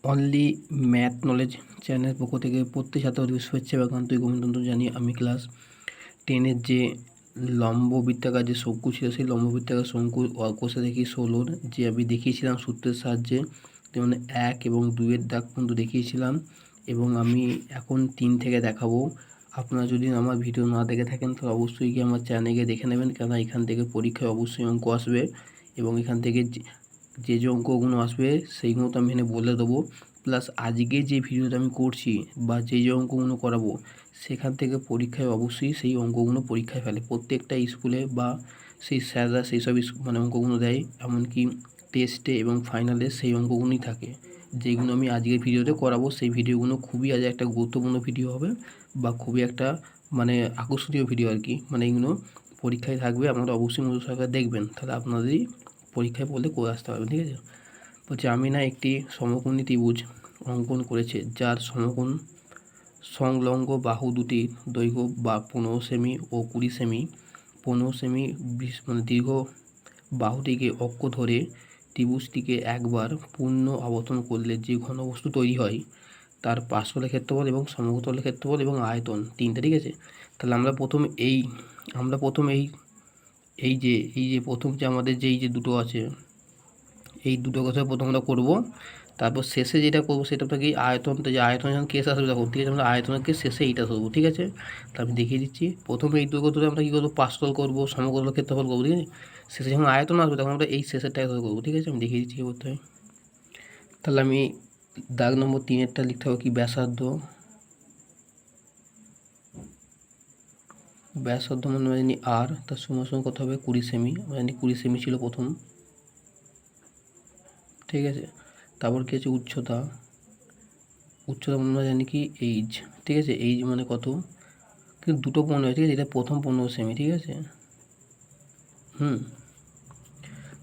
Only math knowledge channel পক্ষ থেকে প্রত্যেক ছাত্রছাত্রীকে শুভেচ্ছা এবং আন্তরিক অভিনন্দন জানিয়ে আমি ক্লাস 10-এর যে লম্ব বৃত্তাকার যে শঙ্কু ছিল সেই লম্ব বৃত্তাকার শঙ্কুর কোষে দেখি 16-র যে আমি দেখিয়েছিলাম সূত্রের সাহায্যে, যেমন 1 এবং 2-এর দাগ পর্যন্ত দেখিয়েছিলাম এবং আমি এখন 3 থেকে দেখাবো। আপনারা যদি আমার ভিডিও না দেখে থাকেন তাহলে অবশ্যই গিয়ে আমার চ্যানেলে গিয়ে দেখে নেবেন, কেননা এখান থেকে পরীক্ষায় অবশ্যই অঙ্ক আসবে এবং এখান থেকে যে অঙ্কগুলো আসবে সেইগুলো তো আমি এখানে বলে দেবো। প্লাস আজকে যে ভিডিওটা আমি করছি বা যে অঙ্কগুলো করাবো সেখান থেকে পরীক্ষায় অবশ্যই সেই অঙ্কগুলো পরীক্ষায় ফেলে। প্রত্যেকটা স্কুলে বা সেই স্যাররা সেই সব মানে অঙ্কগুলো দেয়, এমনকি টেস্টে এবং ফাইনালে সেই অঙ্কগুলোই থাকে যেগুলো আমি আজকের ভিডিওতে করাবো। সেই ভিডিওগুলো খুবই আজ একটা গুরুত্বপূর্ণ ভিডিও হবে বা খুবই একটা মানে আকর্ষণীয় ভিডিও আর কি। মানে এগুলো পরীক্ষায় থাকবে, আপনারা অবশ্যই মনোযোগ সহকারে দেখবেন, তাহলে আপনাদেরই পরীক্ষায় পড়লে করে আসতে পারবেন। ঠিক আছে, বলছে আমি না একটি সমকোণী ত্রিভুজ অঙ্কন করেছে যার সমকোণ সংলগ্ন বাহু দুটির দৈর্ঘ্য বা 15 সেমি ও 20 সেমি। 15 সেমি মানে দীর্ঘ বাহুটিকে অক্ষ ধরে ত্রিভুজটিকে একবার পূর্ণ আবর্তন করলে যে ঘনবস্তু তৈরি হয় তার পার্শ্বতলের ক্ষেত্রফল এবং সমগ্রতলের ক্ষেত্রফল এবং আয়তন 3টা। ঠিক আছে, তাহলে আমরা প্রথম এই যে প্রথম যে আমাদের যেই যে দুটো আছে এই দুটো কথা প্রথম আমরা করবো। তারপর শেষে যেটা করবো সেটা থেকে আয়তনটা, যে আয়তন যখন কেস আসবে তখন, ঠিক আছে, আমরা আয়তনকে শেষে এইটা ধরবো। ঠিক আছে, তা আমি দেখিয়ে দিচ্ছি। প্রথমে এই দুটো ধরে আমরা কী করবো, পার্শ্বতল করবো, সমগ্রতলের ক্ষেত্রফল করবো। ঠিক আছে, শেষে যখন আয়তন আসবে তখন আমরা এই শেষেরটাকে ধরে করবো। ঠিক আছে, আমি দেখিয়ে দিচ্ছি কী করতে হয়। তাহলে আমি দাগ নম্বর 3-এরটা লিখতে হবে কি, ব্যাসার্ধ মানে আমরা জানি আর, তার সমান কত হবে 20 সেমি। আমরা জানি 20 সেমি ছিল প্রথম। ঠিক আছে, তারপর কি আছে উচ্চতা আমরা জানি কি এইচ। ঠিক আছে, এইচ মানে কত, কিন্তু দুটো 15, ঠিক আছে, এটা প্রথম 15 সেমি। ঠিক আছে,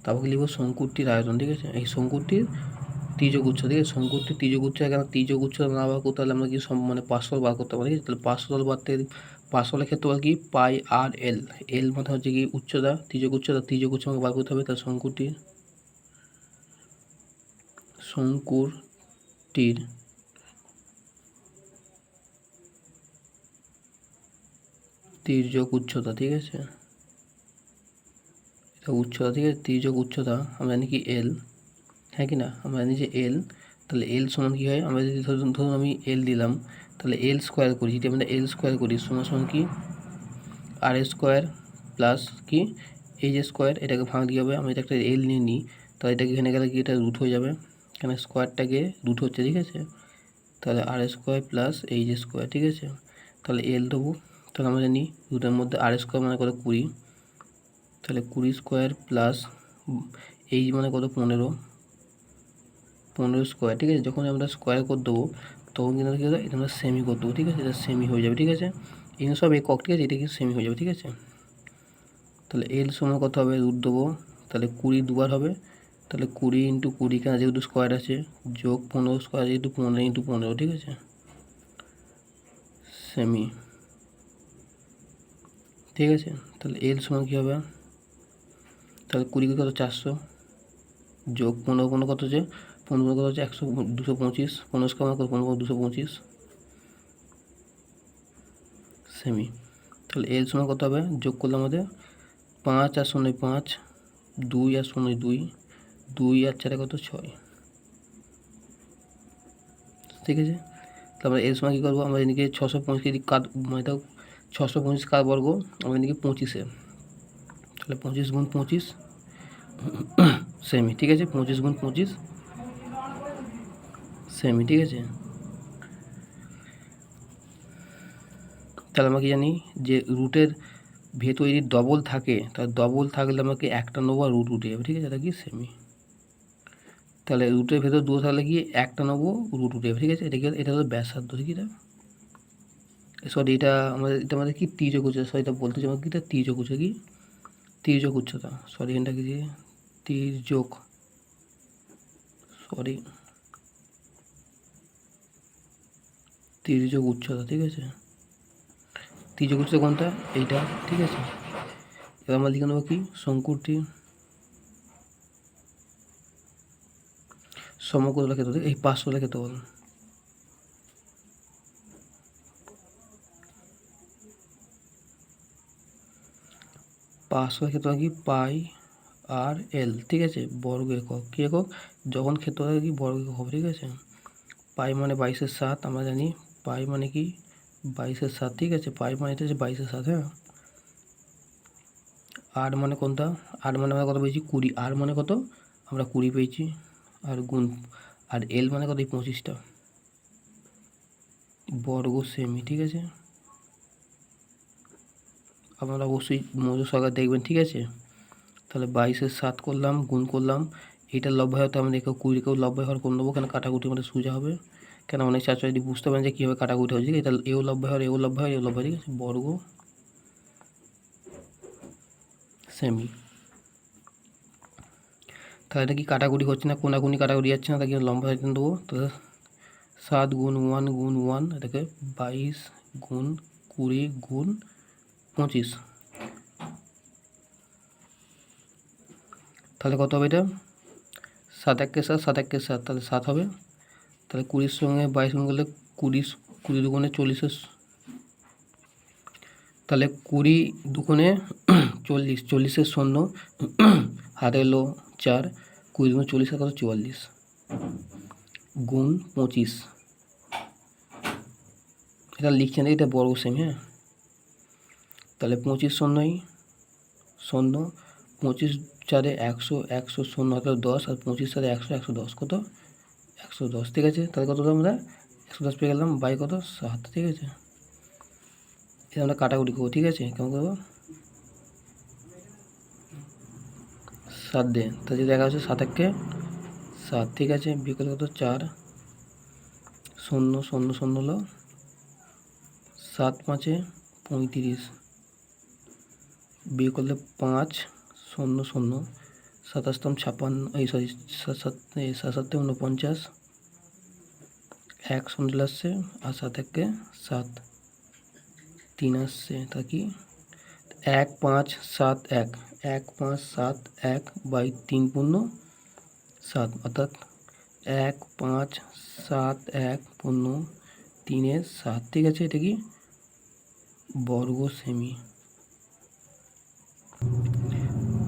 তারপর কি লিখবো শঙ্কুটির আয়তন। ঠিক আছে, এই শঙ্কুটির তির্যক উচ্চতা। ঠিক আছে, শঙ্কুটির তির্যক উচ্চতা, কেন তির্যক উচ্চতা না বার করতে হলে আমরা কি মানে পার্শ্বতল বার করতে পারি। ঠিক আছে, তাহলে পার্শ্বতল বাড়তে পার্শ্বতলের ক্ষেত্রফল কি পাই আর এল। এল মানে হচ্ছে কি উচ্চতা, তির্যক উচ্চতা আমাকে বার করতে হবে। তাহলে শঙ্কুটির তির্যক উচ্চতা। ঠিক আছে, এটা উচ্চতা। ঠিক আছে, তির্যক উচ্চতা আমরা জানি কি এল, হ্যাঁ কি না, আমরা জানি যে এল। তাহলে এল সমান কী হয়, আমরা যদি ধরুন আমি এল দিলাম, তাহলে এল স্কোয়ার করি, যদি আমরা এল স্কোয়ার করি সমান কি আর স্কোয়ার প্লাস কি এই যে স্কোয়ার, এটাকে ভাঙ দিয়ে হবে। আমি এটা একটা এল নিয়ে নিই, তাহলে এটাকে এখানে গেলে কি এটা রুট হয়ে যাবে, এখানে স্কোয়ারটাকে রুট হচ্ছে। ঠিক আছে, তাহলে আর স্কোয়ার প্লাস এই যে স্কোয়ার। ঠিক আছে, তাহলে এল দেবো। তাহলে আমরা জানি রুটের মধ্যে আর স্কোয়ার মানে কত 20, তাহলে 20 স্কোয়ার প্লাস এই মানে কত 15 স্কোয়ার। ঠিক আছে, যখন আমরা স্কোয়ার করে দেবো তখন কিন্তু কী হবে, এটা আমরা সেমি করে দেবো। ঠিক আছে, এটা সেমি হয়ে যাবে। ঠিক আছে, এগুলো সব একক। ঠিক আছে, এটা কিন্তু সেমি হয়ে যাবে। ঠিক আছে, তাহলে এল সময় কত হবে, রুট দেবো, তাহলে 20 দুবার হবে, তাহলে 20 × 20, কেন যেহেতু স্কোয়ার আছে, যোগ 15 স্কোয়ার যেহেতু 15 × 15। ঠিক আছে, সেমি। ঠিক আছে, তাহলে এল সময় কী হবে, তাহলে 20 কত 400, যোগ 15 কত হচ্ছে 15 কত হচ্ছে 100, 225, 15 স্কোয়ার কত 15 225 সেমি। তাহলে এল সময় কত হবে, যোগ করলে আমাদের 5 আর 0 5, 2 আর 0 2, 2 আর 4 কত 6। ঠিক আছে, তারপরে এর সময় কী করবো, আমরা এদিকে 625 যদি কাট মানে তাও 625 কার বর্গ, আমরা এদিকে 25-এ, তাহলে 25 × 25 সেমি। ঠিক আছে, 25 × 25 সেমি। ঠিক আছে, তাহলে আমরা কি জানি যে রুটের ভেতর যদি ডবল থাকে, তাহলে ডবল থাকলে আমাকে একটা নেবো আর রুট উঠে যাবে। ঠিক আছে, এটা কি সেমি। তাহলে রুটের ভেতর দুটো থাকলে কি একটা নেবো, রুট উঠে যাবে। ঠিক আছে, এটা হলো ব্যাসার্ধ। ঠিক আছে, সরি এটা আমাদের কি তির্যক উচ্চতা, সরি এটা বলতে চাই, কি এটা তির্যক উচ্চতা, কি তির্যক উচ্চতা, সরি এটা কি তির্যক, সরি তির্যক উচ্চতা। ঠিক আছে, তির্যক উচ্চতা কোনটা, এইটা। ঠিক আছে, এবার আমরা লিখে নেবো কি সমগ্র ক্ষেত্রফল এই 500 ক্ষেত্রফল। ক্ষেত্রফল কি পাই আর এল, ঠিক আছে, বর্গ একক। কী একক? যখন ক্ষেত্রফল কি বর্গ একক হবে, ঠিক আছে। পাই মানে 22/7, আমরা জানি পাই মানে কি 22/7, ঠিক আছে। পাই মানে এটা হচ্ছে 22/7, হ্যাঁ। আর মানে কোনটা? আর মানে আমরা কত পেয়েছি? 20। আর মানে কত? আমরা 20 পেয়েছি। আর গুণ, আর এল মানে কত? 25টা বর্গ সেমি, ঠিক আছে। আপনারা অবশ্যই মনোযোগ সহকারে দেখবেন, ঠিক আছে। তাহলে 22/7 করলাম, গুণ করলাম, এইটার লব্ধ হয় তো আমাদের 20কেও লব্ধ হওয়ার কোন নেবো, কেন কাটাকুটি আমাদের সোজা হবে। কেন অনেক ছাত্র যদি বুঝতে পারেন যে কীভাবে কাটাকুটি হচ্ছে, এটা এও লব্ধ হয়, এও লব্ধ হয়, এও লব্ধ হয়, ঠিক আছে, বর্গ সেমি। তাহলে এটা কি কাটাকুটি হচ্ছে না, কোনাকুনি কাটাকুটি যাচ্ছে না, তাকে লম্বা হয়ে দেবো। তাহলে 7 গুণ 1 গুণ 1, এটাকে 22 গুণ 20 গুণ 25। তাহলে কত হবে এটা? 7 1 7, 7 1 7, তাহলে 7 হবে। তাহলে 20-র সঙ্গে 22 গুণ করলে 20 দুগুণে 40, তাহলে 20 দুগুণে 40, 40-এর শূন্য হাতে এলো 4, 20 দুগুণে 40 আর কত 44 গুণ 25। এটা লিখছে না, এটা বর্গ সেমি, হ্যাঁ। তাহলে 25 শূন্যই শূন্য, 25 4-এ 100, 100 শূন্য হাতে 10, আর 25 4-এ 100, 110 কত? 110, ঠিক আছে। তাহলে কত আমরা 110 পেয়ে গেলাম, বাই কত? 7, ঠিক আছে। এটা আমরা কাটাকুটি করবো, ঠিক আছে। কেমন করবো? 7 দিয়ে, তাহলে দেখা হচ্ছে 7 1 7, ঠিক আছে। বিকল্প কত? 4 শূন্য শূন্য শূন্য হলো 7 5-এ 35, বিয়োগ করলে 5 শূন্য শূন্য, 27 56, এই সরি 7 49, 1 শূন্য আসছে, আর 7 1 7, 3 আসছে, তা কি 1 5 7 1, 1 5 7 1 বাই 3 পূর্ণ 7, অর্থাৎ 1 5 7 1 পূর্ণ 3-এর 7, ঠিক আছে। এটা কি বর্গ সেমি।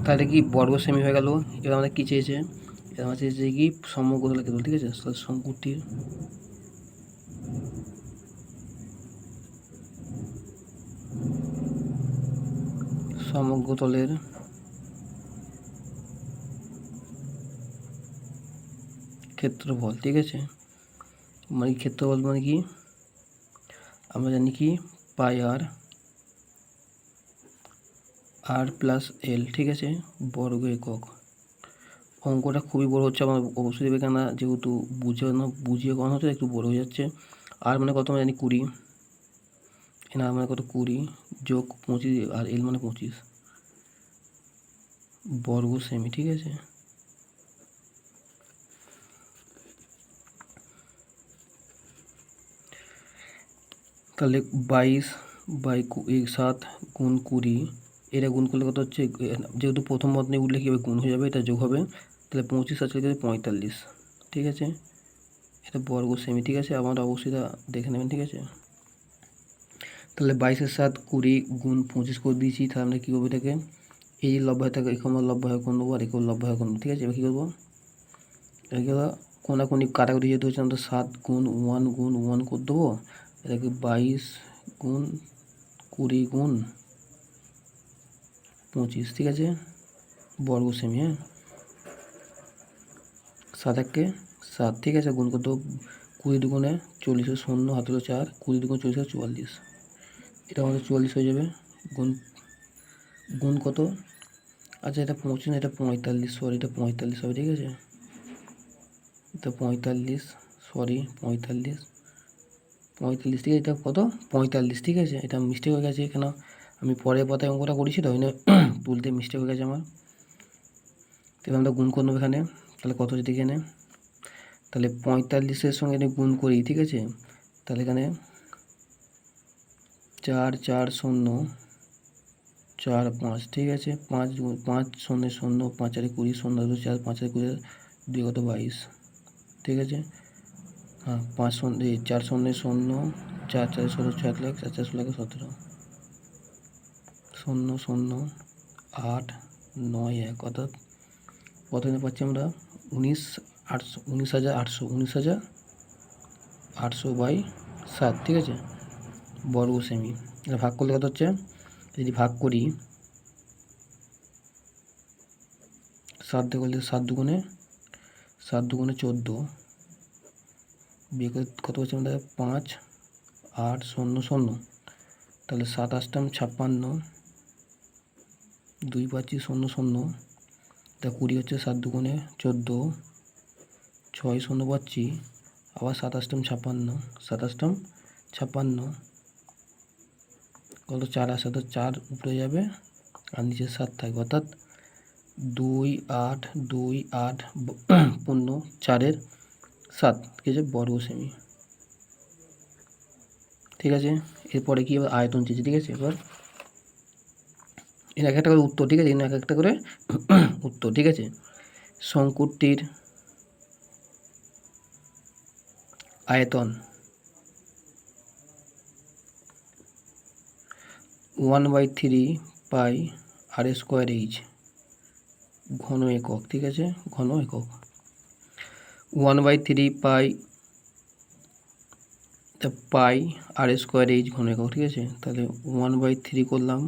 তাহলে কি বর্গ সেমি হয়ে গেল। এবার আমাদের কী চেয়েছে? এবার আমরা চেয়েছে কি সমগ্র ক্ষেত্রফল, ঠিক আছে। শঙ্কুটির সমগ্রতলের ক্ষেত্রফল, ঠিক আছে। মানে ক্ষেত্রফল মানে কি আমরা জানি কি পাই আর প্লাস এল, ঠিক আছে, বর্গ একক। অঙ্কটা খুবই বড় হচ্ছে, আমার অবশ্যই দেবে, কেন যেহেতু বুঝিয়ে করানো হচ্ছে, একটু বড় হয়ে যাচ্ছে। আর মানে কত আমরা জানি 20, আর মানে কত 20 যোগ 25, আর এল মানে 25 বর্গ সেমি, ঠিক আছে। তাহলে 22/7 গুণ 20, এটা গুণ করলে কত হচ্ছে? যেহেতু প্রথম পদ নিয়ে উঠলে কী হবে? গুণ হয়ে যাবে, এটা যোগ হবে। তাহলে 25 আছে 45, ঠিক আছে। এটা বর্গ সেমি, ঠিক আছে। আপনারা অবশ্যই দেখে নেবেন, ঠিক আছে। তাহলে 22/7 20 গুণ 25 করে দিয়েছি। তাহলে আমরা কী করবো? এটাকে এই লব্ধ হয় থাকে, এখানে লব্ধ হয় কোন নেবো, আর এখানে লব্ধ হয় কোন নেবো, ঠিক আছে। এবার কী করবো? এটাকে কোনাকুনি কাটাকুটি যেহেতু হচ্ছে, আমরা 7 গুণ 1 গুণ 1 করে দেবো। এটাকে 22 গুণ 20 গুণ 25, ঠিক আছে, বর্গ সেমি, হ্যাঁ। 7 1 7, ঠিক আছে, গুণ করতে 20 দুগুণে 40, শূন্য হাতে হলো 4, 20 দুগুণে 40 44, এটা আমাদের 44 হয়ে যাবে। গুণ গুণ কত? আচ্ছা, এটা 25 না, এটা 45, সরি, এটা 45 হবে, ঠিক আছে। এটা 45, সরি 45, ঠিক আছে। এটা কত? 45, ঠিক আছে। এটা মিস্টেক হয়ে গেছে, কেন আমি পরের পাতায় অঙ্কটা করেছি তো, তুলতে মিস্টেক হয়ে গেছে আমার। তাহলে আমরা গুণ করে নেবো এখানে। তাহলে কত যদি এখানে, তাহলে 45-এর সঙ্গে এটা গুণ করি, ঠিক আছে। তাহলে এখানে 4 4 0 4 5, ঠিক আছে। 5 5 0 0, 5 4 20, 0 4 5 4 20, 2 কত? 22 ঠিক আছে। হ্যাঁ, 5 শূন্য 4 শূন্য 0, 4 4 16, 4 লাখ 4 4 16 17, 0 0 8 9 1, অর্থাৎ প্রথমে পাচ্ছি আমরা 19,800 বাই 7, ঠিক আছে, বর্গ সেমি। এটা ভাগ করলে কত হচ্ছে, যদি ভাগ করি 7 দিয়ে করলে 7 দুগুণে 14, বিয়ে করে কত হচ্ছে আমাদের 5 8 0 0, তাহলে 7 8 56, 2 পাচ্ছি 0 0, তা 20 হচ্ছে 7 দুগুণে 14, 6 0 পাচ্ছি, আবার 7 8 56, 7 8 56, কত 4 আসে, তো 4 উপরে যাবে আর নিচে 7 থাকবে, অর্থাৎ 2 8 2 8 পূর্ণ 4-এর 7, ঠিক আছে, বর্গ সেমি। ঠিক আছে, এরপরে কি এবার আয়তন চেয়েছি, ঠিক আছে। এবার এর এক একটা করে উত্তর, ঠিক আছে, এক একটা করে উত্তর, ঠিক আছে। শঙ্কুটির আয়তন 1/3 পাই r²h ঘন একক, ঠিক আছে, ঘন একক। 1/3 পাই r²h ঘন একক, ঠিক আছে। তাহলে 1/3 করলাম,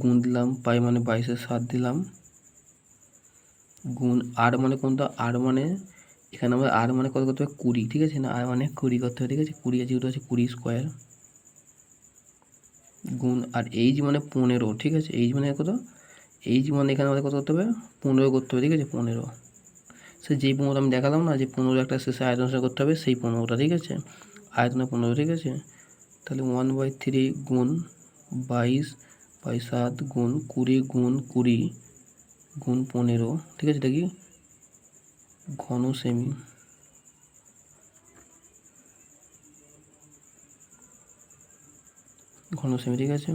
গুণ দিলাম, পাই মানে 22/7 দিলাম, গুণ আর মানে কোনটা, আর মানে এখানে আমরা আর মানে কত করতে হবে 20, ঠিক আছে, না আর মানে 20 করতে হবে, ঠিক আছে, 20 যেহেতু আছে 20² গুণ আর এইচ মানে 15, ঠিক আছে, এইচ মানে কত, এইচ মানে এখানে আমাদের কত করতে হবে 15 করতে হবে, ঠিক আছে, 15। সে যেই 15 আমি দেখালাম না, যে 15 একটা শেষে আয়তন করতে হবে, সেই 15টা, ঠিক আছে, আয়তনে 15, ঠিক আছে। তাহলে 1/3 গুণ 22/7 গুণ 20 গুণ 20 গুণ 15, ঠিক আছে, এটা কি ঘন সেমি। ঘন সেমি, ঠিক আছে।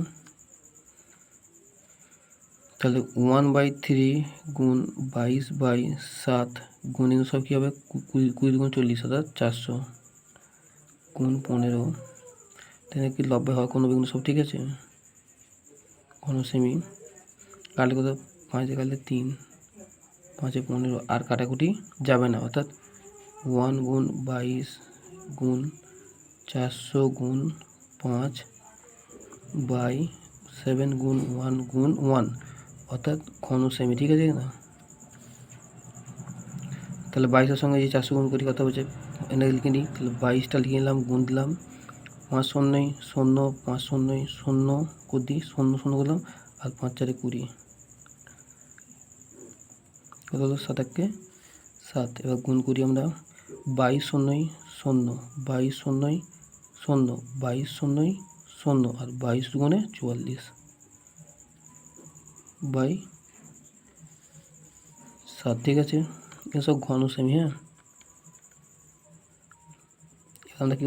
তাহলে 1/3 গুণ 22/7 গুণ সব কী হবে 20 গুণ 40, অর্থাৎ 400 গুণ 15, তাহলে কি 90 হয় কোনো বিঘ্ন সব, ঠিক আছে, ঘন সেমি। কাটলে কত, 5 কাটলে 3, 5 15, আর কাটাকুটি যাবে না, অর্থাৎ 1 গুণ 22 গুণ 400 গুণ 5/7 গুণ 1 গুণ 1, অর্থাৎ ঘন সেমি, ঠিক আছে না। তাহলে 22-এর সঙ্গে যে 400 গুণ করি কত হচ্ছে, এটা লিখে নিই। তাহলে 22টা লিখে নিলাম, গুণ দিলাম, 5 0 0 5 0 0 করে 0 0 করলাম, আর 5 4 20, কত হলো 7 1 7। এবার গুণ করি আমরা, 22 0 0 22 0 0 22 0 0, আর 22 গুণে 44/7, ঠিক আছে, এসব ঘন সেমি। হ্যাঁ, আমরা কী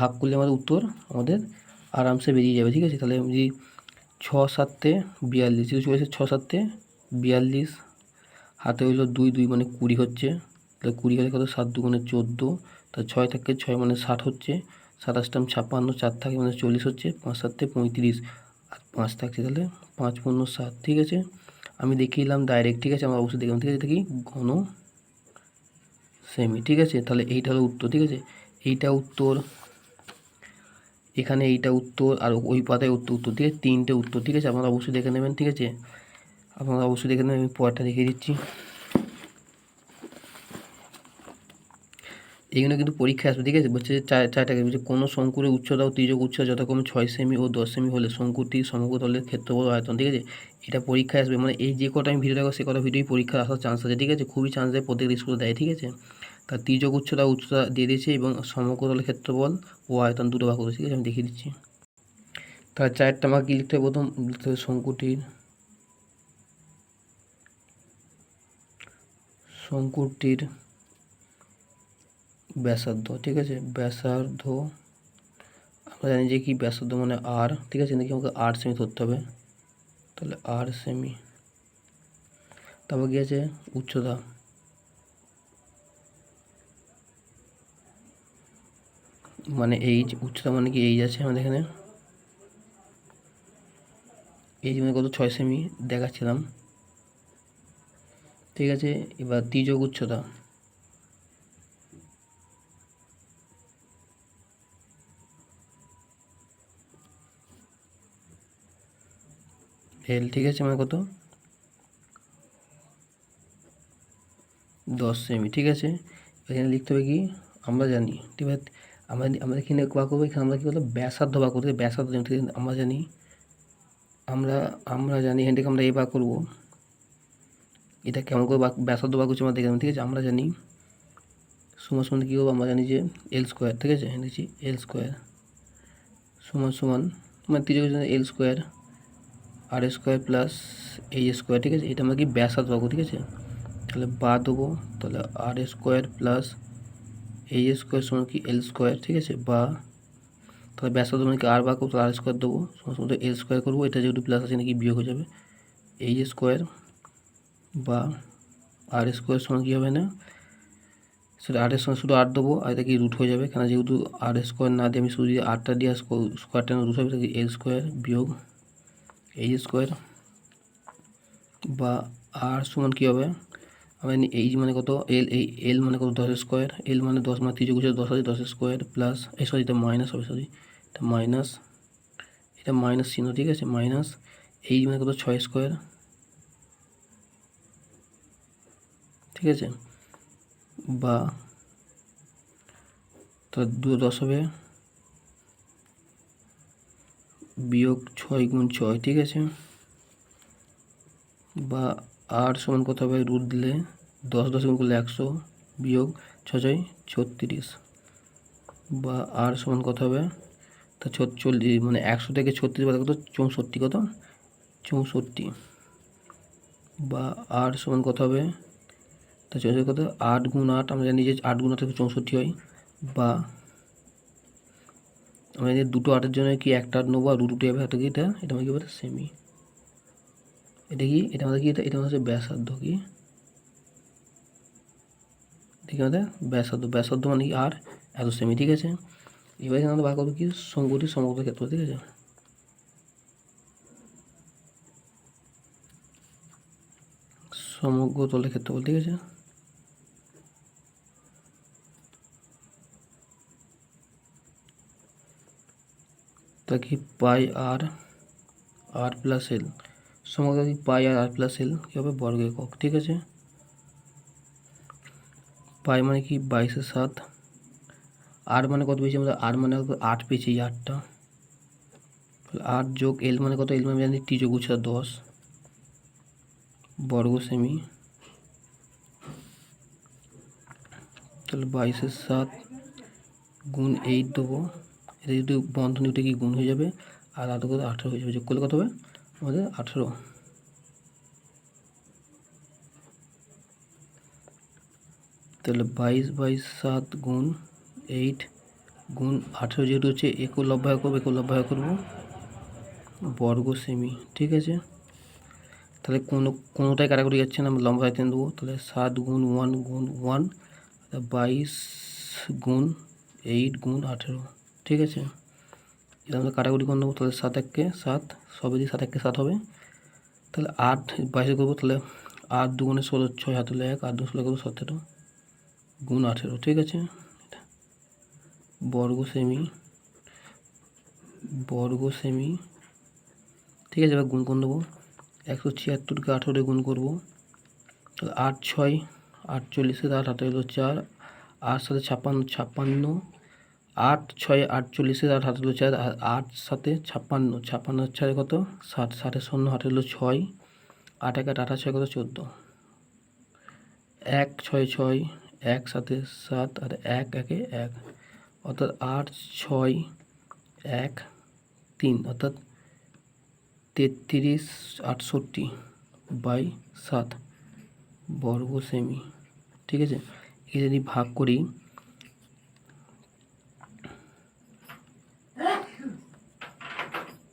ভাগ করলে আমাদের উত্তর আমাদের আরামসে বেরিয়ে যাবে, ঠিক আছে। তাহলে আমি যদি 6 7 42, কিছু চলেছে 6 7 42, হাতে হইলো 2 2 মানে 20 হচ্ছে, তাহলে 20 হলে কত 7 2 14, তা 6 থাকে 6 মানে 60 হচ্ছে, 7 8 56, 4 থাকে মানে 40 হচ্ছে, 5 7 35, আর 5 থাকছে, তাহলে 5 15 7, ঠিক আছে। আমি দেখিয়ে দিলাম ডাইরেক্ট, ঠিক আছে, আমরা অবশ্যই দেখলাম, ঠিক আছে, এটা কি ঘন সেমি, ঠিক আছে। তাহলে এইটা হলো উত্তর, ঠিক আছে, এইটা উত্তর, এখানে এইটা উত্তর, আর ওই পাতায় উত্তর, ঠিক আছে, 3টে উত্তর, ঠিক আছে, আপনারা অবশ্যই দেখে নেবেন, ঠিক আছে, আপনারা অবশ্যই দেখে নেবেন। আমি পরেরটা দেখিয়ে দিচ্ছি। এইগুলো কিন্তু পরীক্ষায় আসবে, ঠিক আছে। বলছে যে চারটাকে বলছে কোনো শঙ্কুরের উচ্চতা ও তির্যক উচ্চতা যথাক্রমে 6 সেমি ও 10 সেমি হলে শঙ্কুটির সমগ্রতলের ক্ষেত্রফল আয়তন, ঠিক আছে, এটা পরীক্ষায় আসবে। মানে এই যে কটা আমি ভিডিও দেখো সে কটা ভিডিওই পরীক্ষায় আসার চান্স আছে, ঠিক আছে, খুবই চান্স দেয়, প্রত্যেক স্কুলে দেয়, ঠিক আছে। তার তির্যক উচ্চতা দিয়ে দিয়েছে এবং সমগ্রতলের ক্ষেত্রফল ও আয়তন দুটো ভাগ করেছে, ঠিক আছে, আমি দেখিয়ে দিচ্ছি। তার চারটা আমাকে কী লিখতে হবে, প্রথম লিখতে হবে শঙ্কুটির ব্যাসার্ধ, ঠিক আছে, ব্যাসার্ধ আমরা জানি যে কি ব্যাসার্ধ মানে আর, ঠিক আছে, নাকি আমাকে 8 সেমি ধরতে হবে, তাহলে 8 সেমি। তারপর কি আছে উচ্চতা, মানে এইচ, উচ্চতা মানে কি এইচ আছে আমাদের এখানে, এইচ মানে কত 6 সেমি দেখাচ্ছিলাম, ঠিক আছে। এবার তির্যক উচ্চতা, এল, ঠিক আছে, মানে কত 10 সেমি, ঠিক আছে। এখানে লিখতে হবে কি, আমরা জানি, ঠিক আছে, আমরা এখানে বার করবো, এখানে আমরা কী বলবো ব্যাসার্ধ বার করতে, ব্যাসার্ধ আমরা জানি, আমরা জানি এখান থেকে আমরা এ বার করবো, এটা কেমন করে ব্যাসার্ধ বার করছি আমরা দেখলাম, ঠিক আছে। আমরা জানি সমান সমান কী করবো, আমরা জানি যে এল স্কোয়ার, ঠিক আছে, লিখছি এল স্কোয়ার সমান সমান মানে তির্যক এল স্কোয়ার আর স্কোয়ার প্লাস এই স্কোয়ার, ঠিক আছে। এটা আমরা কি ব্যাসার্ধ পাবো, ঠিক আছে। তাহলে বা দেবো, তাহলে আর স্কোয়ার প্লাস এই স্কোয়ার সমান কি এল স্কোয়ার, ঠিক আছে। বা তাহলে ব্যাসার্ধ মানে কি আর বা করবো, আর স্কোয়ার দেবো সমান সমান এল স্কোয়ার করবো, এটা যেহেতু প্লাস আছে নাকি বিয়োগ হয়ে যাবে, এই স্কোয়ার বা আর স্কোয়ার সমান কী হবে না, সেটা আটের সঙ্গে শুধু আট দেবো, আর এটা কি রুট হয়ে যাবে, কেন যেহেতু আর স্কোয়ার না দিয়ে আমি শুধু যদি আটটা দিয়ে স্কোয়ারটা রুট হবে, তাহলে এল স্কোয়ার বিয়োগ এই স্কোয়ার বা আর সমান কী হবে, আমি এই মানে কত এল, এই এল মানে কত 10 স্কোয়ার, এল মানে 10 মানে তির্যক উচ্চতা 10 আছে, 10 স্কোয়ার প্লাস এই সরি এটা মাইনাস হবে, সরি এটা মাইনাস, এটা মাইনাস চিহ্ন, ঠিক আছে, মাইনাস এই মানে কত 6 স্কোয়ার, ঠিক আছে। বা তো 2 10 হবে বিয়োগ 6 গুণ 6, ঠিক আছে। বা আর সমান কত হবে, রুট দিলে 10 10 গুণ করলে 100 বিয়োগ 6 6 36, বা আর সমান কত হবে, তা 40 মানে 100 থেকে 36 বাদ কত 64, কত 64, বা আর সমান কত হবে, তা 64 কত 8 গুণ 8, আমরা জানি যে 8 গুণ 8 থেকে 64 হয়, বা আমরা জানি দুটো 8-এর জন্য কি একটা 8 নেবো আর রুট উঠে যাবে, হাতে কি এটা আমরা কি বলে সেমি, এটা কি এটা আমাদের কি এটা হচ্ছে ব্যাসার্ধ, কি ঠিক আছে, ব্যাসার্ধ মানে কি আর এত সেমি, ঠিক আছে। এবার এখানে আমরা বার করবো কি শঙ্কুটির সমগ্র ক্ষেত্র, ঠিক আছে। সমগ্র তলের ক্ষেত্রফল, ঠিক আছে। তা কি পাই আর আর প্লাস এল, সমগ্র কি পাই আর প্লাস এল কী হবে বর্গ একক, ঠিক আছে। পাই মানে কি 22/7, আর মানে কত পেয়েছি আমরা, আর মানে 8 পেয়েছি, এই 8টা 8 যোগ এল মানে কত, এল মানে জানি তির্যক উচ্চতা 10 বর্গ সেমি, তাহলে 22/7 গুণ 8 দেবো, এটা যদি বন্ধনী উঠে কি গুণ হয়ে যাবে, আর আট কত 18 হয়ে যাবে, যোগ করলে কত হবে আমাদের 18, তাহলে 22/7 গুণ 8 গুণ 18 যেহেতু হচ্ছে একলব্য করবো বর্গ সেমি, ঠিক আছে। তাহলে কোনোটাই কাটাকুটি যাচ্ছে না, আমরা লম্বা টেনে দেবো, তাহলে 7 গুণ 1 গুণ 1, 22 গুণ 8 গুণ 18, ঠিক আছে। এটা আমরা কাটাকুটি করে নেবো, তাহলে 7 1 7, সবে দিয়ে 7 1 7 হবে, তাহলে 8 22 করবো, তাহলে 8 2 16, 6 হাত হলে 1, 8 2 16 করবো 17 গুণ 18, ঠিক আছে। বর্গ সেমি ঠিক আছে। এবার গুণ করে দেবো, 176কে 18 গুণ করবো, তাহলে 8 6 48, 8 হাতে হলো 4, 8 সাথে 56, 8 6 48, 8 হাতে হলো 4, 8 সাথে 56, 56 4 কত 60, 60 শূন্য হাতে হলো 6, 8 1 8 6 কত 14, 1 6 6 1 সাথে 7 আর 1 1 1, অর্থাৎ 8 6 1 3, অর্থাৎ 33/68/7 বর্গ সেমি, ঠিক আছে। এ যদি ভাগ করি,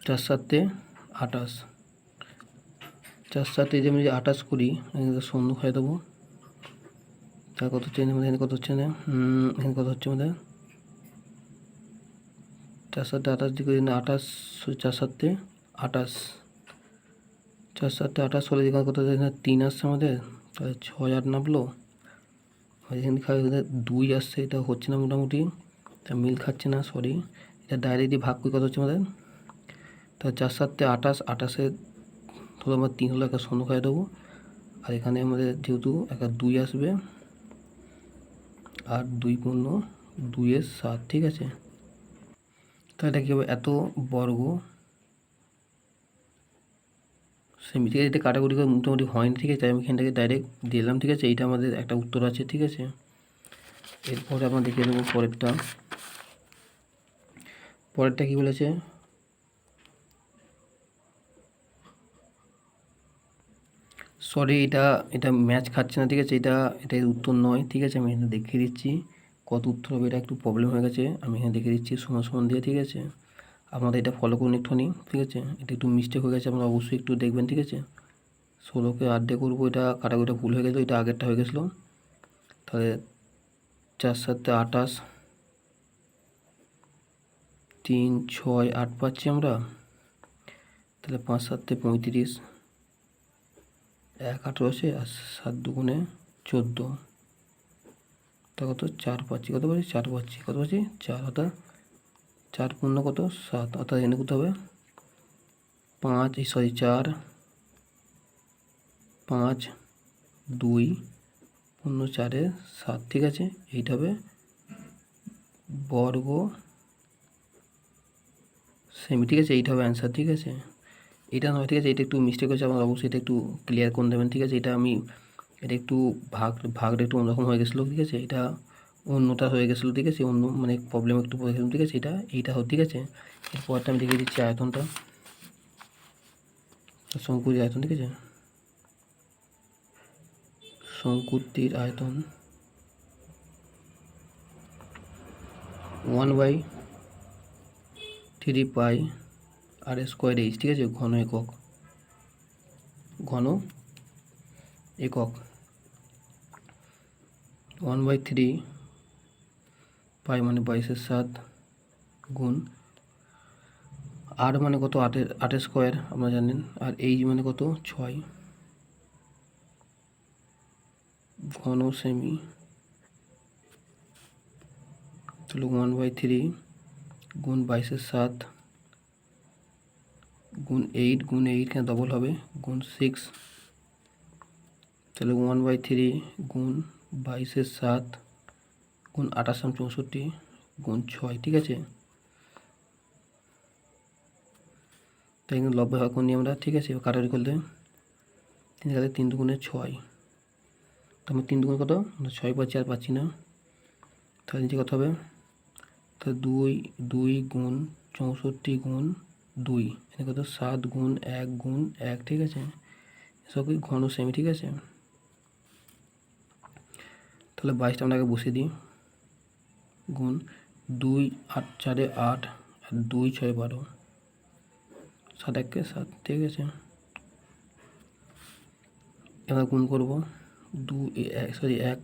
4 7 28, 4 7 যে আমি 28 করি, শূন্য খাই দেবো, তার কত হচ্ছে এখানে কত হচ্ছে না, এখানে কত হচ্ছে আমাদের 4 7 28 দিকে 28, 4 7 28, 4 7 28 16 দিকে কত 3 আসছে আমাদের, তাহলে 6 8 নামলো। এখানে 2 আসছে, এটা হচ্ছে না মোটামুটি, তা মিল খাচ্ছে না, সরি। এটা ডাইরেক্টলি ভাগ করে কত হচ্ছে আমাদের, তাহলে 4 7 28, 28-এ ধরো আমরা 3 হলো, একটা শূন্য খাইয়ে দেবো। আর এখানে আমাদের যেহেতু একটা 2 আসবে, আর 2 পূর্ণ 2 এর 7, ঠিক আছে। তো এটা কী হবে, এত বর্গ সেমি, ঠিক আছে। এটা কাটাকুটি করে মোটামুটি হয়নি, ঠিক আছে, তাই আমি এখান থেকে ডাইরেক্ট দিলাম, ঠিক আছে। এইটা আমাদের একটা উত্তর আছে, ঠিক আছে। এরপরে আমরা দেখে নেব পরেরটা কি বলেছে, সরি এটা ম্যাচ খাচ্ছে না, ঠিক আছে। এটা উত্তর নয়, ঠিক আছে। আমি এখানে দেখিয়ে দিচ্ছি কত উত্তর হবে। এটা একটু প্রবলেম হয়ে গেছে, আমি এখানে দেখিয়ে দিচ্ছি সমান সমান দিয়ে, ঠিক আছে। আপনারা এটা ফলো করুন একটুখানি, ঠিক আছে। এটা একটু মিস্টেক হয়ে গেছে, আপনারা অবশ্যই একটু দেখবেন, ঠিক আছে। 16কে 8 দিয়ে করবো, এটা কাটাকুটিটা ভুল হয়ে গেছিলো, এটা আগেরটা হয়ে গেছিলো। তাহলে 4 7 28, 3 6 8 পাচ্ছি আমরা। তাহলে 5 7 35, 1 18 আছে, আর 7 2 14, তা কত 4 পাচ্ছি, কত পাচ্ছি 4 পাচ্ছি, কত পাচ্ছি 4, অর্থাৎ 4 পূর্ণ কত 7, অর্থাৎ এখানে কত হবে 4 5 2 পূর্ণ 4-এর 7, ঠিক আছে। এইটা হবে বর্গ সেমি, ঠিক আছে। এইটা হবে অ্যান্সার, ঠিক আছে। এটা নয়, ঠিক আছে, এটা একটু মিস্টেক হয়েছে, আমার অবশ্যই এটা একটু ক্লিয়ার করে দেবেন, ঠিক আছে। এটা একটু ভাগটা একটু অন্যরকম হয়ে গেছিলো, ঠিক আছে। এটা অন্যটা হয়ে গেছিলো, ঠিক আছে, অন্য মানে প্রবলেম একটু পড়ে গেছিলাম, ঠিক আছে। এইটা হোক, ঠিক আছে। এরপরটা আমি দেখিয়ে দিচ্ছি আয়তনটা, শঙ্কুর আয়তন, ঠিক আছে। শঙ্কুটির আয়তন 1/3 পাই আর স্কোয়ার এইচ, ঠিক আছে। ঘন একক 1/3 পাই মানে 22/7 গুণ আর মানে কত 8 স্কোয়ার আপনারা জানেন, আর এইচ মানে কত 6 ঘন সেমি। তাহলে 1/3 গুণ 22/7 গুণ 8 কেন ডবল হবে গুণ 6, তাহলে 1/3 গুণ 22/7 গুণ 28 64 গুণ 6, ঠিক আছে। তাই কিন্তু 90 ভাগ করে নিই আমরা, ঠিক আছে। কাটাকাটি করলে 3 কাটে 3 2 6, তো আমি 3 2 কত 6 পাচ্ছি, আর পাচ্ছি না। তাহলে নিচে কত হবে, তাহলে 2 গুণ 64 গুণ 2, এখানে কত 7 গুণ 1 গুণ 1, ঠিক আছে। এসব কি ঘন সেমি, ঠিক আছে। তাহলে 22টা আমরা আগে বসিয়ে দিই, গুণ 2 8 4 8 আর 2 6 12, 7 1 7, ঠিক আছে। এবার গুণ করবো 1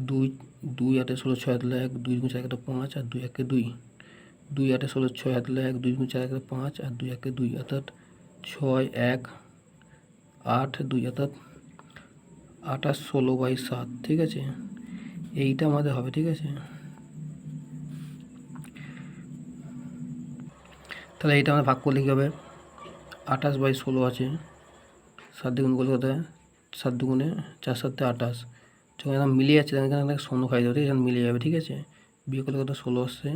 2 2 8 16 6 হাতলে 1, 2 গুণ 4 1 5 আর 2 1 2, 2 8 16 6 হাতলে 1, 2 গুণ 4 1 5 আর 2 1 2, অর্থাৎ 6 1 8 2, অর্থাৎ 28 16/7, ঠিক আছে। এইটা আমাদের হবে, ঠিক আছে। তাহলে এইটা আমরা ভাগ করলে কী হবে, 28/16 আছে, 7 দিয়ে গুণ করলে কত হয় 7 2 4 7 28, যখন এখানে মিলিয়ে যাচ্ছে তখন এখানে শূন্য খাই দেবে, এখানে মিলিয়ে যাবে, ঠিক আছে। বিয়ে করলে কত 16 আসছে,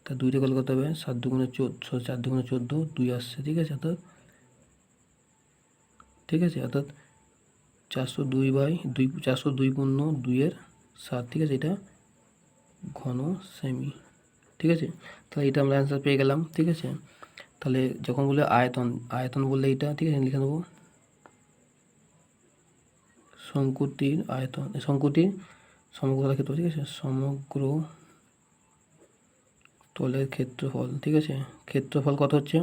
তা 2 করলে কত হবে 7 2 14, 4 2 14, 2 আসছে, ঠিক আছে। অর্থাৎ 402/2 402 পূর্ণ 2-এর 7, ঠিক আছে। এটা ঘন সেমি, ঠিক আছে। তাহলে এটা আমরা অ্যান্সার পেয়ে গেলাম, ঠিক আছে। তাহলে যখন বলে আয়তন বললে এইটা, ঠিক আছে, লিখে নেবো শঙ্কুটির আয়তন, শঙ্কুটির সমগ্র ক্ষেত্র, ঠিক আছে, সমগ্র তলের ক্ষেত্রফল, ঠিক আছে। ক্ষেত্রফল কত হচ্ছে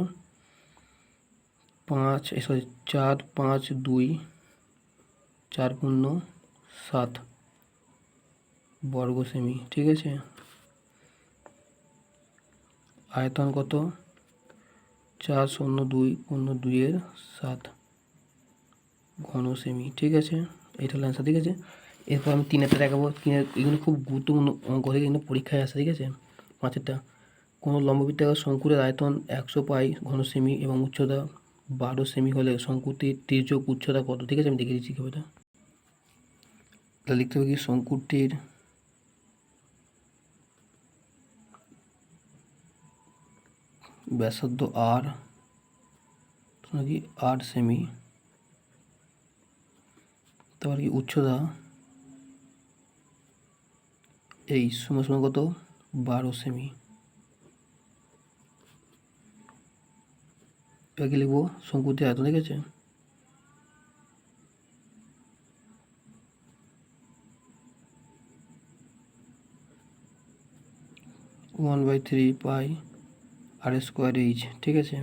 4 5 2 4 পূর্ণ 7 বর্গ সেমি, ঠিক আছে। আয়তন কত 402.2/7 ঘন সেমি। ঠিক আছে, এটা হলো অ্যান্সার। ঠিক আছে, এরপর আমি 3-টা দেখাবো। এগুলো খুব গুরুত্বপূর্ণ অঙ্ক থেকে কিন্তু পরীক্ষায় আসে। ঠিক আছে, 5-টা। কোনো লম্ববৃত্তাকার শঙ্কুর আয়তন 100 পাই ঘন সেমি এবং উচ্চতা 12 সেমি হলে শঙ্কুটির তির্যক উচ্চতা কত? ঠিক আছে, আমি দেখে দিচ্ছি কীভাবে। তাহলে লিখতে হবে কি, শঙ্কুটির ব্যাসার্ধ আর কি 8 সেমি, তারপর কি উচ্চতা এই সমান কত 12 সেমি। এবার কি লিখবো, শঙ্কুটির আয়তন। ঠিক আছে, one by 3 pi r square h. ঠিক আছে,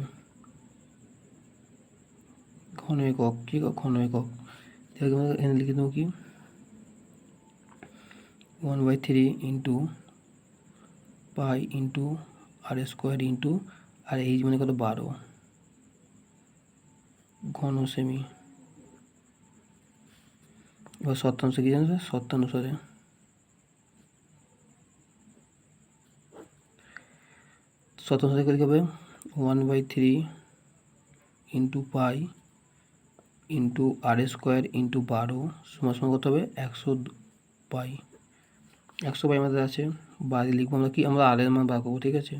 ঘন একক। কি ঘন একক, এখানে লিখে দেবো কি 1/3 ইন্টু পাই ইন্টু আর স্কোয়ার ইন্টু আর এইচ মানে কত 12 ঘন সেমি। এবার শতাংশ কি জানো, শতানুসারে করে কী হবে 1/3 ইন্টু পাই ইন্টু আর স্কোয়ার ইন্টু 12 সমান কত হবে 100 পাই। 100 পাই আমাদের আছে, বাড়ি লিখবো আমরা কি, আমরা আর এর মান বার করবো। ঠিক আছে,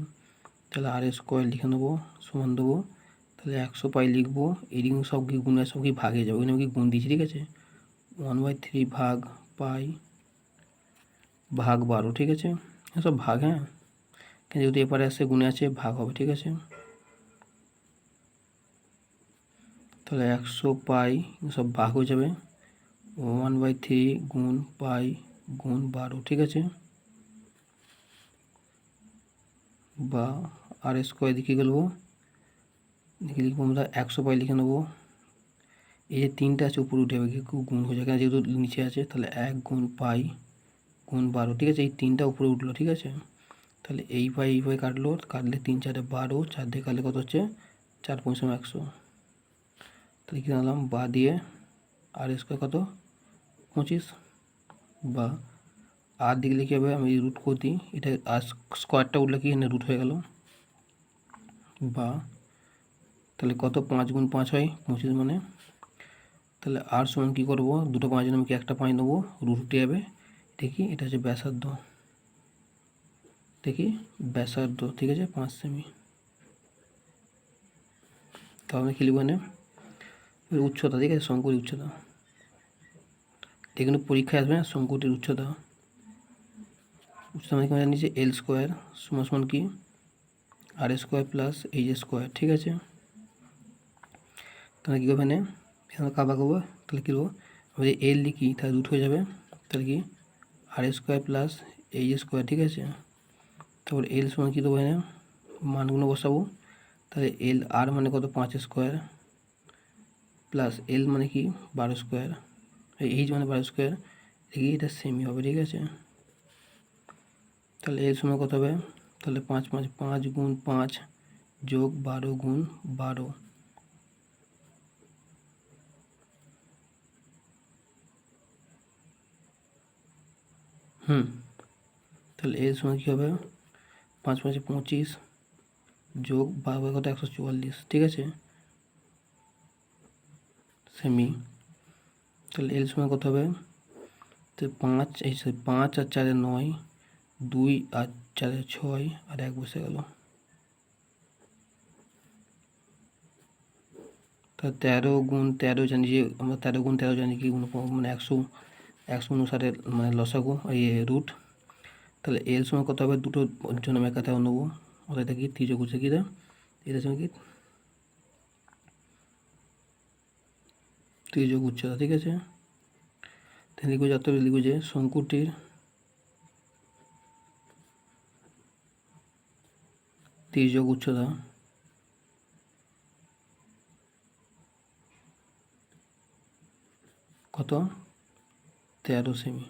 তাহলে আর স্কোয়ার লিখে নেবো সমান দেবো, তাহলে 100 পাই লিখবো। এদিকে সব কি গুণ, সব কি ভাগে যাবে, ওই কি গুণ দিয়েছি। ঠিক আছে, 1/3 ভাগ পাই ভাগ 12। ঠিক আছে, সব ভাগ। হ্যাঁ, কিন্তু যেহেতু এপারে আসে গুণে আছে, ভাগ হবে। ঠিক আছে, তাহলে 100 পাই সব ভাগ হয়ে যাবে, 1/3 গুণ পাই গুণ 12। ঠিক আছে, বা আর স্কোয়ার দিকে গেলবো, দেখে লিখবো আমরা 100 পাই লিখে নেবো। এই যে 3টা আছে উপরে উঠে যাবে, গুণ হয়ে যাবে, যেহেতু নিচে আছে। তাহলে 1 গুণ পাই গুণ 12। ঠিক আছে, এই 3টা উপরে উঠলো। ঠিক আছে, তাহলে এই পাই কাটলো, কাটলে 3 4 12, 4 দিয়ে কাটলে কত হচ্ছে 4 5 100। তাহলে কী জানলাম, বা দিয়ে আর স্কোয়ার কত 25, বা আর দিকে লিখে হবে, আমি রুট করে দিই, এটা আর স্কোয়ারটা উঠলে কি এখানে রুট হয়ে গেল, বা তাহলে কত 5 গুণ 5 হয় 25, মানে তাহলে আর সমান কী করবো, দুটো 5 আমি কি একটা 5 নেবো, রুট উঠে যাবে। দেখি এটা হচ্ছে ব্যাসার্ধ, দেখি ব্যাসার্ধ। ঠিক আছে, 5 সেমি। তাহলে কি লিখবো, উচ্চতা। ঠিক আছে, শঙ্কুর উচ্চতা, এখানে পরীক্ষায় আসবে না, শঙ্কুটির উচ্চতা। উচ্চতা মানে নিচে এল স্কোয়ার সমান কি আর স্কোয়ার প্লাস এইচ স্কোয়ার। ঠিক আছে, তাহলে কী করবে, এখানে কাবা করবো, তাহলে কী করবো, আমি এল লিখি তাহলে রুট হয়ে যাবে, তাহলে কি আর স্কোয়ার প্লাস এইচ স্কোয়ার। ঠিক আছে, তারপর এল সমান কী দেবো, এখানে মানগুলো বসাবো। তাহলে এল আর মানে কত 5 স্কোয়ার প্লাস এল মানে কি 12 স্কোয়ার, এইচ মানে 12 স্কোয়ার, দেখি এটা সেমি হবে। ঠিক আছে, তাহলে এল সময় কত হবে, তাহলে 5 5 5 গুণ 5 যোগ 12 গুণ 12, তাহলে এর সময় কী হবে 5 5 25 যোগ 12 কত 144। ঠিক আছে, সেমি। তাহলে এর সময় কত হবে, তো 5 এই 5 আর 4 9, 2 আর 4 6 আর 1 বসে গেল, তা 13 গুণ 13 জানি, যে আমরা 13 গুণ 13 জানি কি মানে 100 অনুসারে মানে লসাগু এই রুট। তাহলে এল সময় কত হবে, দুটো জন্য আমি একাতে নেবো, অর্থাৎ কি তির্যক উচ্চতা কী, এটার সঙ্গে কি তির্যক উচ্চতা। ঠিক আছে, তাহলে লিখবো, যত লিখবো যে শঙ্কুটির তির্যক উচ্চতা কত 13 সেমি।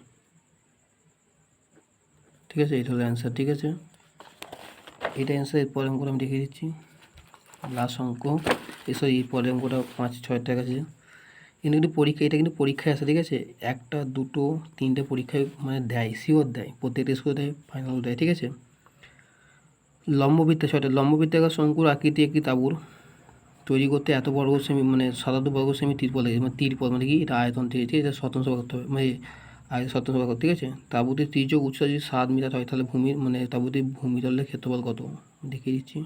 ঠিক আছে, এটা হলো অ্যান্সার। ঠিক আছে, এটা অ্যান্সার। এর পরের অঙ্কটা আমি দেখিয়ে দিচ্ছি, লাস্ট অঙ্ক। সরি, এই পরের অঙ্কটা 5-6 টাকা আছে। কিন্তু পরীক্ষা, এটা কিন্তু পরীক্ষায় আসে, ঠিক আছে? 1, 2, 3টে পরীক্ষায় মানে দেয়, শিওর দেয়, প্রত্যেকটা স্কুলে দেয়, ফাইনাল দেয়, ঠিক আছে? লম্ববৃত্ত 6টা। লম্ববৃত্তাকার শঙ্কুর আকৃতি একটি তাঁবুর তৈরি করতে এত বর্গ সেমি, মানে 77 বর্গ সেমি তিরপল লাগে, মানে তিরপল মানে কি, এটা আয়তন থেকে, ঠিক আছে? শতাংশ ভাগ করতে হবে, মানে শতাংশ ভাগ করতে, ঠিক আছে? তাঁবুটির তির্যক উচ্চতা যদি 7 মিটার হয়, তাহলে ভূমির মানে তাঁবুটির ভূমিতলের ক্ষেত্রফল কত? দেখিয়ে দিচ্ছি।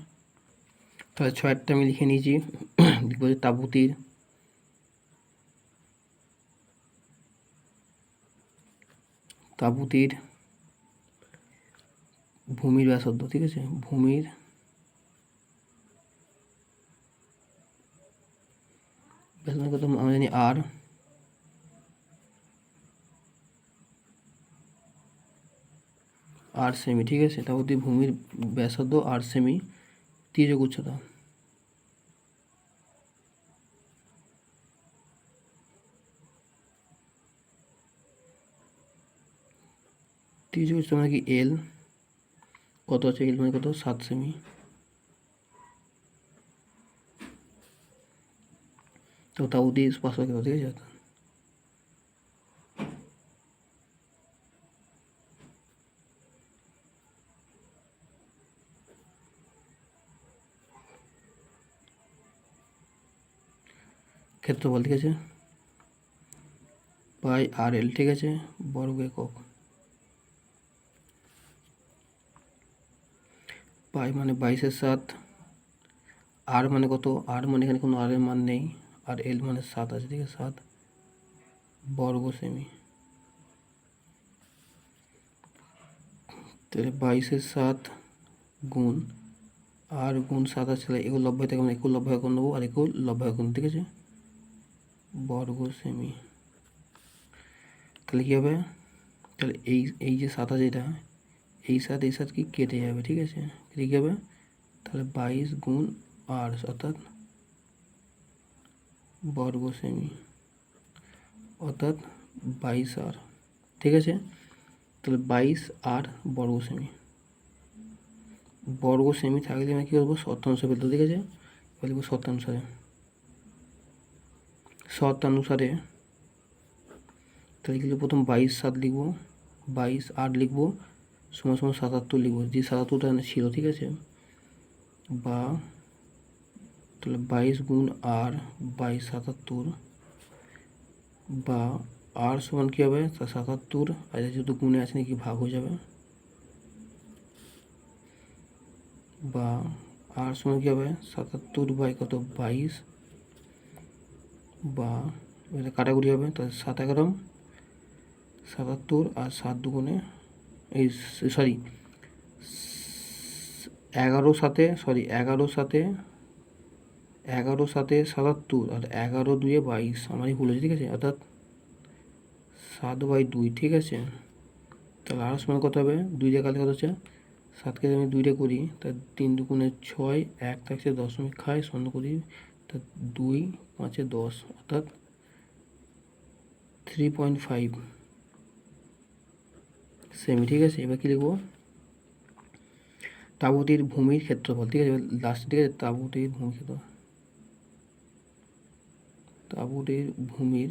তাহলে 6টা আমি লিখে নিয়েছি। লিখবো যে তাঁবুটির ভূমির ব্যাসার্ধ, ঠিক আছে? ভূমির ব্যাসার্ধ কত আমরা জানি, আর সেমি, ঠিক আছে? তাঁবুটির ভূমির ব্যাসার্ধ 8 সেমি, তির্যক উচ্চতা। তির্যক উচ্চতা মানে কি, এল কত আছে, এল মানে কত, 7 সেমি। তো তাঁবুটির পার্শ্বকে কত, ঠিক আছে? ক্ষেত্রফল, ঠিক আছে? পাই আর এল, ঠিক আছে? বর্গ একক। পাই মানে 22/7, আর মানে কত, আর মানে এখানে কোনো আর এর মান নেই, আর এল মানে 7 আছে, ঠিক আছে? 7 বর্গ সেমি। তাহলে 22/7 গুণ আর গুণ 7 আছে, তাহলে এগুলো লব্ধ থেকে আমরা 1 লব্ধ করে নেবো, আর 1 লব্ধ করে, ঠিক আছে? বর্গ সেমি। তাহলে কী হবে, তাহলে এই যে 7 আছে, এটা এই 7 কি কেটে যাবে, ঠিক আছে? কেটে কী হবে, তাহলে 22 গুণ আর, অর্থাৎ বর্গ সেমি, অর্থাৎ 22 আর, ঠিক আছে? তাহলে 22 আর বর্গ সেমি। বর্গ সেমি থাকলে আমি কী করবো, শতাংশ ফেলতে, ঠিক আছে? এবার লিখবো শতানুসারে। তাহলে কি লিখবো, প্রথম 22/7 লিখবো, 22/8 লিখবো, সমান সমান 77 লিখবো, যে 77টা ছিল, ঠিক আছে? বা তাহলে 22 গুণ আর 22/77, বা আর সমান কী হবে, 77, আর যেহেতু গুণে আছে নাকি ভাগ হয়ে যাবে, বা আর সমান কী হবে, 77 বাই কত, 22, বা এটা কাটাকুটি হবে, তাহলে 7×11 77, আর 7 দুগুণে এই, সরি 11 7 77, আর 11 2 22, আমারই ভুল হয়েছে, ঠিক আছে? অর্থাৎ 7/2, ঠিক আছে? তাহলে আর সময় কত হবে, 2 দিয়ে কাটলে কত হচ্ছে, 7কে আমি 2 করি, তার 3 দুগুণে 6, 1 থাকছে দশমিক খাই, 0 করি, তা 2 5 10, অর্থাৎ 3.5 সেমি, ঠিক আছে? এবার কী লিখবো, তাঁবুটির ভূমির ক্ষেত্রফল, ঠিক আছে? এবার লাস্ট, ঠিক আছে? তাঁবুটির ভূমির ক্ষেত্রফল, তাঁবুটির ভূমির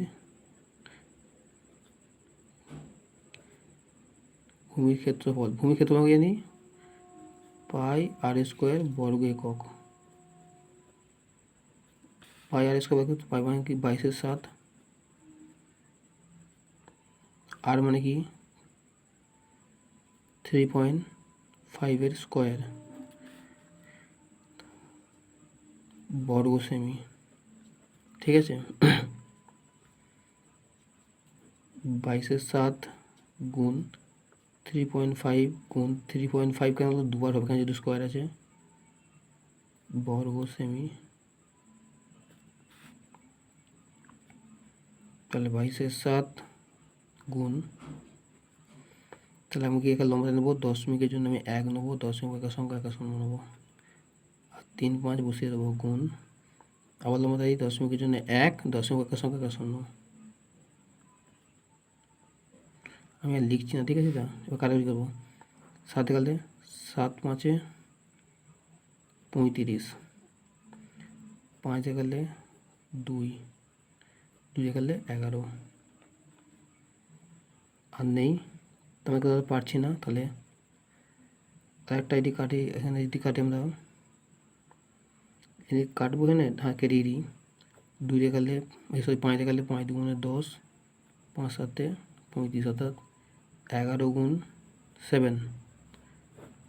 ক্ষেত্রফল, ভূমির ক্ষেত্রফল জানি পাই আর স্কোয়ার বর্গ একক। পাই আর স্কোয়ার, পাই মানে কি 22/7, আর মানে কি 3.5 স্কোয়ার বর্গ সেমি, ঠিক আছে? 22/7 গুণ 3.5 গুণ 3.5, কেন হলো, দুবার হবে, কেন যেহেতু স্কোয়ার আছে, বর্গ সেমি। তাহলে 22/7 গুণ, তাহলে আমি কি এখানে লম্বা নেবো, দশমিকের জন্য আমি 1 নেবো, দশমিক একা সংখ্যা একা শূন্য নেবো, আর 3 5 বসিয়ে দেবো, গুণ, আবার লম্বা তাই, দশমিকের জন্য 1, দশমিক একা সংখ্যা একা শূন্য। আমি আর লিখছি না, ঠিক আছে? এবার কাটাকুটি করবো, 7 গেলে 7 5 35, 5 গেলে 2, 2 গেলে 11, আর নেই তো আমি কোথাও পারছি না। তাহলে আরেকটা এটি কাটি, এখানে এটি কাটি আমরা, এটি কাটবো এখানে, হ্যাঁ কেটে দিই। 2 গেলে সরি 5 গেলে 5 দুগুণে 10, 5 7 35, অর্থাৎ 11 গুণ 7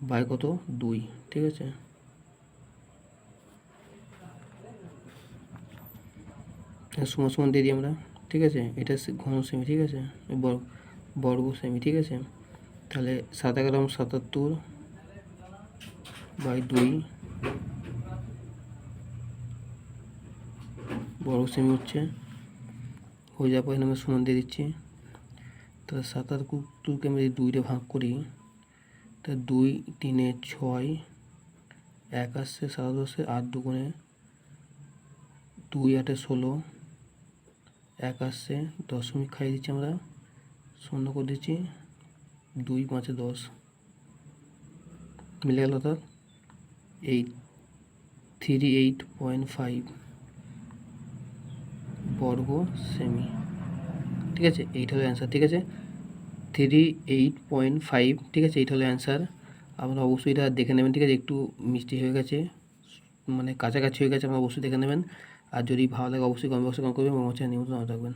বাই কত 2, ঠিক আছে। সমান সমান দিয়ে দিই আমরা, ঠিক আছে। এটা ঘন সেমি, ঠিক আছে, বর্গ সেমি, ঠিক আছে। তাহলে 7 11 77 বাই 2 বর্গ সেমি হচ্ছে, হয়ে যাওয়ার পর আমরা সমান দিয়ে দিচ্ছি। তাহলে 77কে আমরা 2 ভাগ করি, তা 2 3 6, 1 আসছে 7 10, 8 দুগুণে 2 8 16, 1 আসছে, দশমিক খাইয়ে দিচ্ছি আমরা, শূন্য করে দিচ্ছি, 2 5 10 মিলে গেল, অর্থাৎ 38.5 বর্গ সেমি, ঠিক আছে। এইটা হলো অ্যান্সার, ঠিক আছে, 38.5, ঠিক আছে, এইটা হলো অ্যান্সার। আপনারা অবশ্যই এটা দেখে নেবেন, ঠিক আছে। একটু মিস্টেক হয়ে গেছে, মানে কাছাকাছি হয়ে গেছে, আপনারা অবশ্যই দেখে নেবেন। আর যদি ভালো লাগে অবশ্যই কমেন্ট বক্সে কমেন্ট করবেন এবং আমার চ্যানেল নিয়মিত নজর রাখবেন।